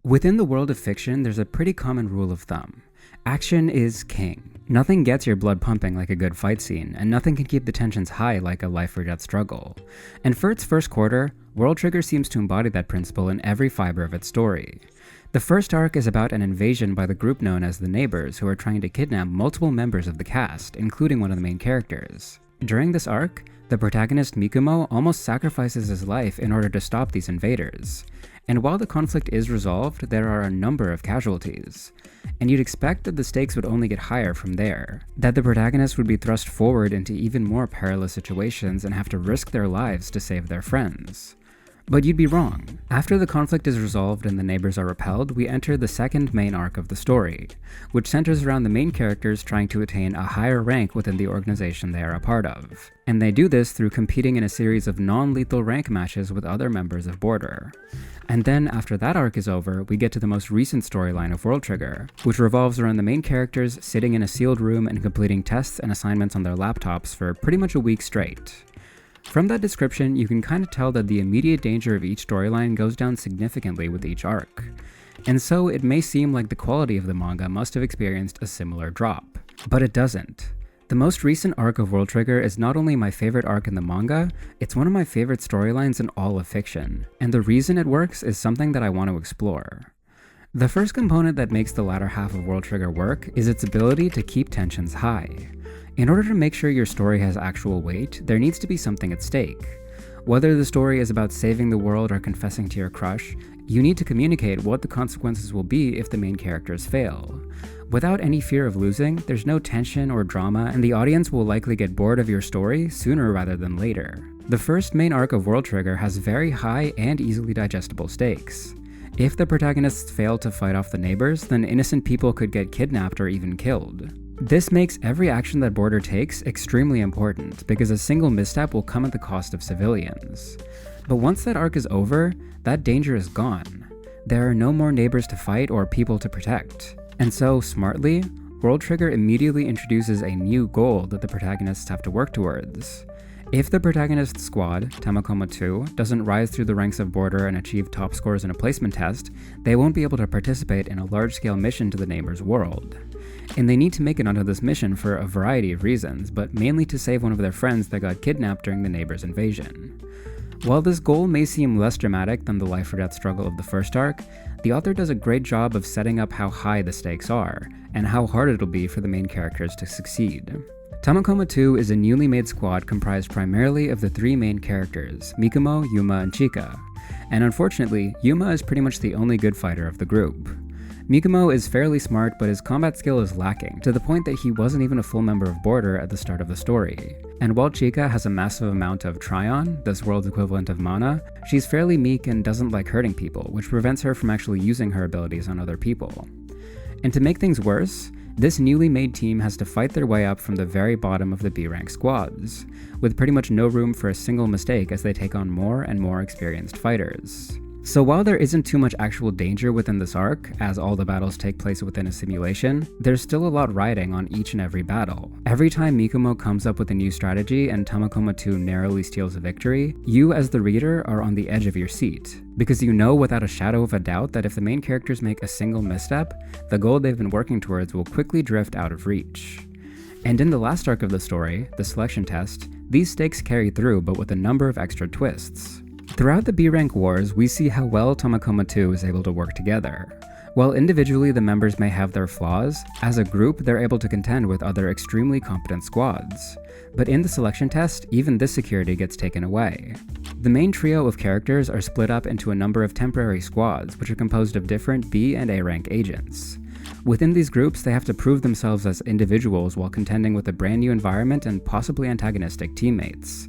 Within the world of fiction, there's a pretty common rule of thumb. Action is king. Nothing gets your blood pumping like a good fight scene, and nothing can keep the tensions high like a life or death struggle. And for its first quarter, World Trigger seems to embody that principle in every fiber of its story. The first arc is about an invasion by the group known as the Neighbors, who are trying to kidnap multiple members of the cast, including one of the main characters. During this arc, the protagonist Mikumo almost sacrifices his life in order to stop these invaders. And while the conflict is resolved, there are a number of casualties. And you'd expect that the stakes would only get higher from there, that the protagonist would be thrust forward into even more perilous situations and have to risk their lives to save their friends. But you'd be wrong. After the conflict is resolved and the neighbors are repelled, we enter the second main arc of the story, which centers around the main characters trying to attain a higher rank within the organization they are a part of. And they do this through competing in a series of non-lethal rank matches with other members of Border. And then, after that arc is over, we get to the most recent storyline of World Trigger, which revolves around the main characters sitting in a sealed room and completing tests and assignments on their laptops for pretty much a week straight. From that description, you can kind of tell that the immediate danger of each storyline goes down significantly with each arc. And so, it may seem like the quality of the manga must have experienced a similar drop. But it doesn't. The most recent arc of World Trigger is not only my favorite arc in the manga, it's one of my favorite storylines in all of fiction, and the reason it works is something that I want to explore. The first component that makes the latter half of World Trigger work is its ability to keep tensions high. In order to make sure your story has actual weight, there needs to be something at stake. Whether the story is about saving the world or confessing to your crush, you need to communicate what the consequences will be if the main characters fail. Without any fear of losing, there's no tension or drama, and the audience will likely get bored of your story sooner rather than later. The first main arc of World Trigger has very high and easily digestible stakes. If the protagonists fail to fight off the neighbors, then innocent people could get kidnapped or even killed. This makes every action that Border takes extremely important, because a single misstep will come at the cost of civilians. But once that arc is over, that danger is gone. There are no more neighbors to fight or people to protect. And so, smartly, World Trigger immediately introduces a new goal that the protagonists have to work towards. If the protagonist's squad, Tamakoma 2, doesn't rise through the ranks of Border and achieve top scores in a placement test, they won't be able to participate in a large-scale mission to the neighbor's world. And they need to make it onto this mission for a variety of reasons, but mainly to save one of their friends that got kidnapped during the neighbor's invasion. While this goal may seem less dramatic than the life or death struggle of the first arc, the author does a great job of setting up how high the stakes are, and how hard it'll be for the main characters to succeed. Tamakoma 2 is a newly made squad comprised primarily of the three main characters, Mikumo, Yuma, and Chika. And unfortunately, Yuma is pretty much the only good fighter of the group. Mikumo is fairly smart, but his combat skill is lacking, to the point that he wasn't even a full member of Border at the start of the story. And while Chika has a massive amount of Tryon, this world's equivalent of mana, she's fairly meek and doesn't like hurting people, which prevents her from actually using her abilities on other people. And to make things worse, this newly made team has to fight their way up from the very bottom of the B-rank squads, with pretty much no room for a single mistake as they take on more and more experienced fighters. So while there isn't too much actual danger within this arc, as all the battles take place within a simulation, there's still a lot riding on each and every battle. Every time Mikumo comes up with a new strategy and Tamakoma 2 narrowly steals a victory, you as the reader are on the edge of your seat, because you know without a shadow of a doubt that if the main characters make a single misstep, the goal they've been working towards will quickly drift out of reach. And in the last arc of the story, the selection test, these stakes carry through but with a number of extra twists. Throughout the B-rank wars, we see how well Tamakoma 2 is able to work together. While individually the members may have their flaws, as a group they're able to contend with other extremely competent squads. But in the selection test, even this security gets taken away. The main trio of characters are split up into a number of temporary squads, which are composed of different B and A rank agents. Within these groups, they have to prove themselves as individuals while contending with a brand new environment and possibly antagonistic teammates.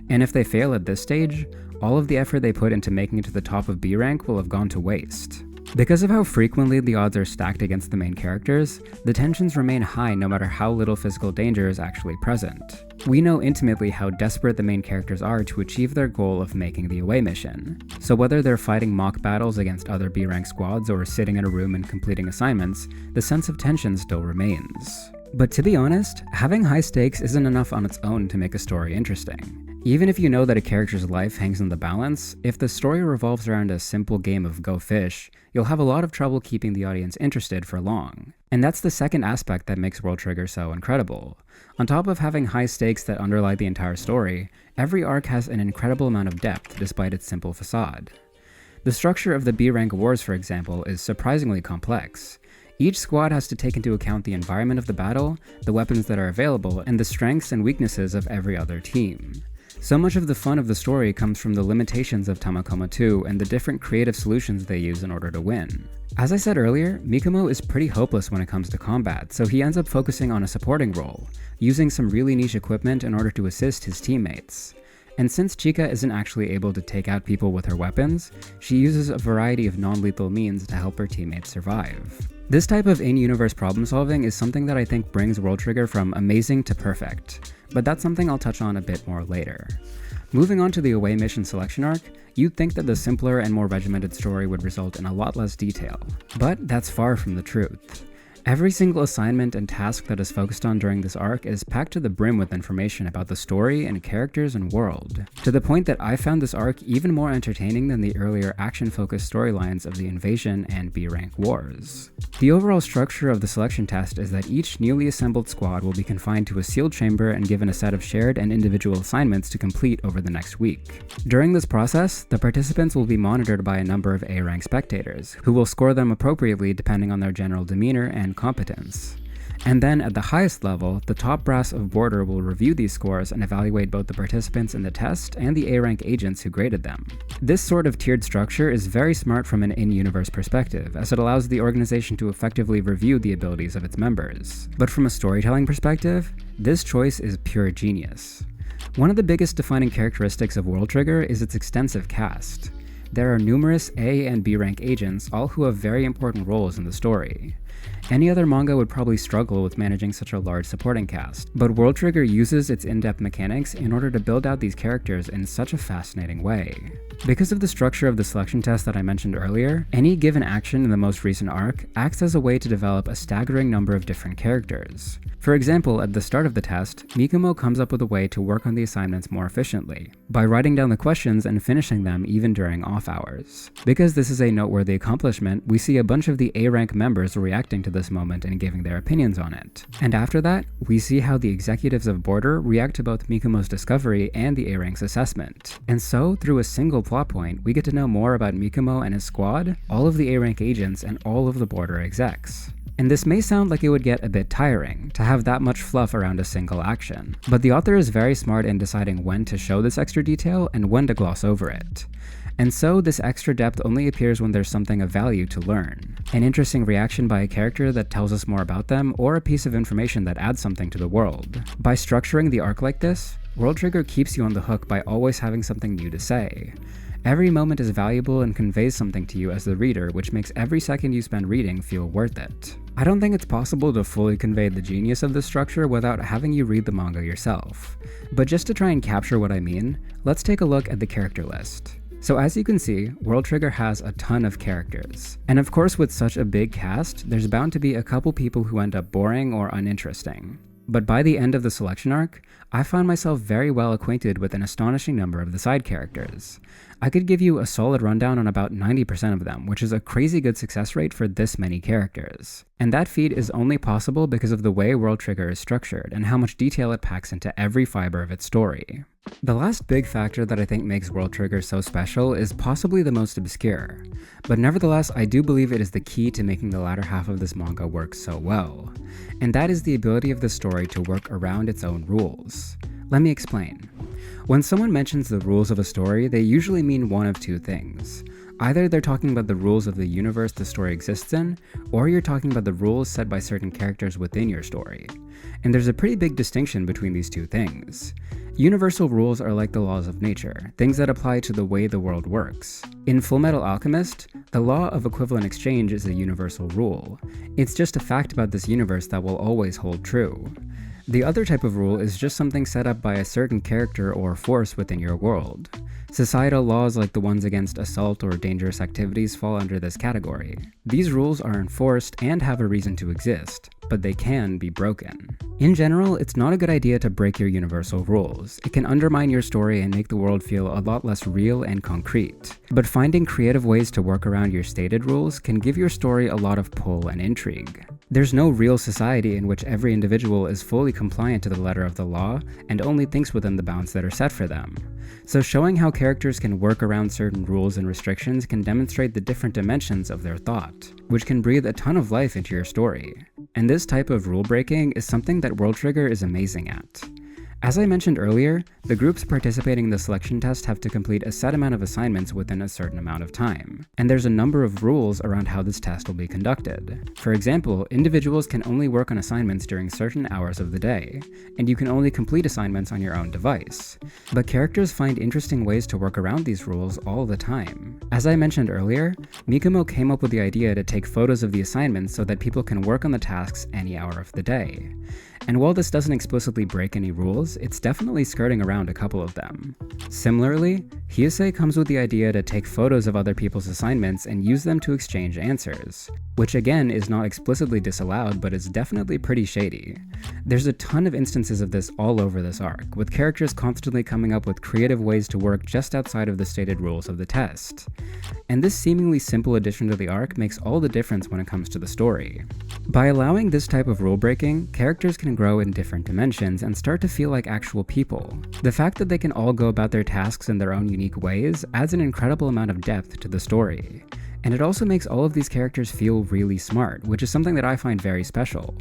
And if they fail at this stage, all of the effort they put into making it to the top of B rank will have gone to waste. Because of how frequently the odds are stacked against the main characters, the tensions remain high no matter how little physical danger is actually present. We know intimately how desperate the main characters are to achieve their goal of making the away mission. So whether they're fighting mock battles against other B-rank squads or sitting in a room and completing assignments, the sense of tension still remains. But to be honest, having high stakes isn't enough on its own to make a story interesting. Even if you know that a character's life hangs in the balance, if the story revolves around a simple game of go fish, you'll have a lot of trouble keeping the audience interested for long. And that's the second aspect that makes World Trigger so incredible. On top of having high stakes that underlie the entire story, every arc has an incredible amount of depth despite its simple facade. The structure of the B-rank wars, for example, is surprisingly complex. Each squad has to take into account the environment of the battle, the weapons that are available, and the strengths and weaknesses of every other team. So much of the fun of the story comes from the limitations of Tamakoma 2 and the different creative solutions they use in order to win. As I said earlier, Mikumo is pretty hopeless when it comes to combat, so he ends up focusing on a supporting role, using some really niche equipment in order to assist his teammates. And since Chika isn't actually able to take out people with her weapons, she uses a variety of non-lethal means to help her teammates survive. This type of in-universe problem solving is something that I think brings World Trigger from amazing to perfect, but that's something I'll touch on a bit more later. Moving on to the away mission selection arc, you'd think that the simpler and more regimented story would result in a lot less detail, but that's far from the truth. Every single assignment and task that is focused on during this arc is packed to the brim with information about the story and characters and world, to the point that I found this arc even more entertaining than the earlier action-focused storylines of the Invasion and B-Rank Wars. The overall structure of the selection test is that each newly assembled squad will be confined to a sealed chamber and given a set of shared and individual assignments to complete over the next week. During this process, the participants will be monitored by a number of A-rank spectators, who will score them appropriately depending on their general demeanor and competence. And then at the highest level, the top brass of Border will review these scores and evaluate both the participants in the test and the A-rank agents who graded them. This sort of tiered structure is very smart from an in-universe perspective, as it allows the organization to effectively review the abilities of its members. But from a storytelling perspective, this choice is pure genius. One of the biggest defining characteristics of World Trigger is its extensive cast. There are numerous A and B rank agents, all who have very important roles in the story. Any other manga would probably struggle with managing such a large supporting cast, but World Trigger uses its in-depth mechanics in order to build out these characters in such a fascinating way. Because of the structure of the selection test that I mentioned earlier, any given action in the most recent arc acts as a way to develop a staggering number of different characters. For example, at the start of the test, Mikumo comes up with a way to work on the assignments more efficiently, by writing down the questions and finishing them even during off hours. Because this is a noteworthy accomplishment, we see a bunch of the A-rank members reacting to this moment and giving their opinions on it. And after that, we see how the executives of Border react to both Mikumo's discovery and the A-rank's assessment. And so, through a single plot point, we get to know more about Mikumo and his squad, all of the A-rank agents, and all of the Border execs. And this may sound like it would get a bit tiring, to have that much fluff around a single action, but the author is very smart in deciding when to show this extra detail and when to gloss over it. And so this extra depth only appears when there's something of value to learn. An interesting reaction by a character that tells us more about them, or a piece of information that adds something to the world. By structuring the arc like this, World Trigger keeps you on the hook by always having something new to say. Every moment is valuable and conveys something to you as the reader, which makes every second you spend reading feel worth it. I don't think it's possible to fully convey the genius of this structure without having you read the manga yourself. But just to try and capture what I mean, let's take a look at the character list. So as you can see, World Trigger has a ton of characters. And of course with such a big cast, there's bound to be a couple people who end up boring or uninteresting. But by the end of the selection arc, I found myself very well acquainted with an astonishing number of the side characters. I could give you a solid rundown on about 90% of them, which is a crazy good success rate for this many characters. And that feat is only possible because of the way World Trigger is structured and how much detail it packs into every fiber of its story. The last big factor that I think makes World Trigger so special is possibly the most obscure, but nevertheless I do believe it is the key to making the latter half of this manga work so well, and that is the ability of the story to work around its own rules. Let me explain. When someone mentions the rules of a story, they usually mean one of two things. Either they're talking about the rules of the universe the story exists in, or you're talking about the rules set by certain characters within your story. And there's a pretty big distinction between these two things. Universal rules are like the laws of nature, things that apply to the way the world works. In Fullmetal Alchemist, the law of equivalent exchange is a universal rule. It's just a fact about this universe that will always hold true. The other type of rule is just something set up by a certain character or force within your world. Societal laws like the ones against assault or dangerous activities fall under this category. These rules are enforced and have a reason to exist, but they can be broken. In general, it's not a good idea to break your universal rules. It can undermine your story and make the world feel a lot less real and concrete. But finding creative ways to work around your stated rules can give your story a lot of pull and intrigue. There's no real society in which every individual is fully compliant to the letter of the law and only thinks within the bounds that are set for them. So showing how characters can work around certain rules and restrictions can demonstrate the different dimensions of their thought, which can breathe a ton of life into your story. And this type of rule breaking is something that World Trigger is amazing at. As I mentioned earlier, the groups participating in the selection test have to complete a set amount of assignments within a certain amount of time, and there's a number of rules around how this test will be conducted. For example, individuals can only work on assignments during certain hours of the day, and you can only complete assignments on your own device. But characters find interesting ways to work around these rules all the time. As I mentioned earlier, Mikumo came up with the idea to take photos of the assignments so that people can work on the tasks any hour of the day. And while this doesn't explicitly break any rules, it's definitely skirting around a couple of them. Similarly, Hyusei comes with the idea to take photos of other people's assignments and use them to exchange answers, which again is not explicitly disallowed, but is definitely pretty shady. There's a ton of instances of this all over this arc, with characters constantly coming up with creative ways to work just outside of the stated rules of the test. And this seemingly simple addition to the arc makes all the difference when it comes to the story. By allowing this type of rule breaking, characters can grow in different dimensions and start to feel like actual people. The fact that they can all go about their tasks in their own unique ways adds an incredible amount of depth to the story. And it also makes all of these characters feel really smart, which is something that I find very special.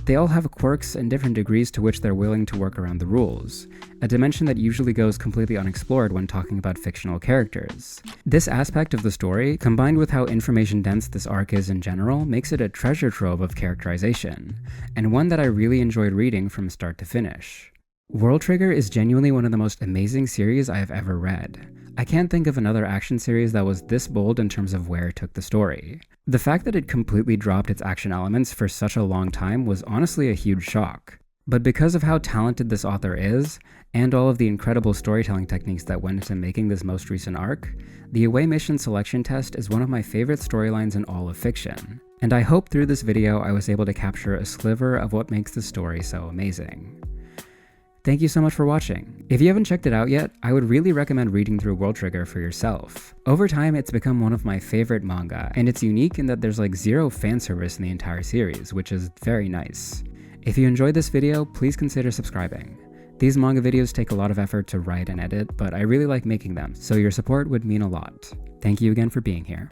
They all have quirks and different degrees to which they're willing to work around the rules, a dimension that usually goes completely unexplored when talking about fictional characters. This aspect of the story, combined with how information-dense this arc is in general, makes it a treasure trove of characterization, and one that I really enjoyed reading from start to finish. World Trigger is genuinely one of the most amazing series I have ever read. I can't think of another action series that was this bold in terms of where it took the story. The fact that it completely dropped its action elements for such a long time was honestly a huge shock. But because of how talented this author is, and all of the incredible storytelling techniques that went into making this most recent arc, the Away Mission Selection Test is one of my favorite storylines in all of fiction. And I hope through this video I was able to capture a sliver of what makes the story so amazing. Thank you so much for watching. If you haven't checked it out yet, I would really recommend reading through World Trigger for yourself. Over time, it's become one of my favorite manga, and it's unique in that there's like zero fan service in the entire series, which is very nice. If you enjoyed this video, please consider subscribing. These manga videos take a lot of effort to write and edit, but I really like making them, so your support would mean a lot. Thank you again for being here.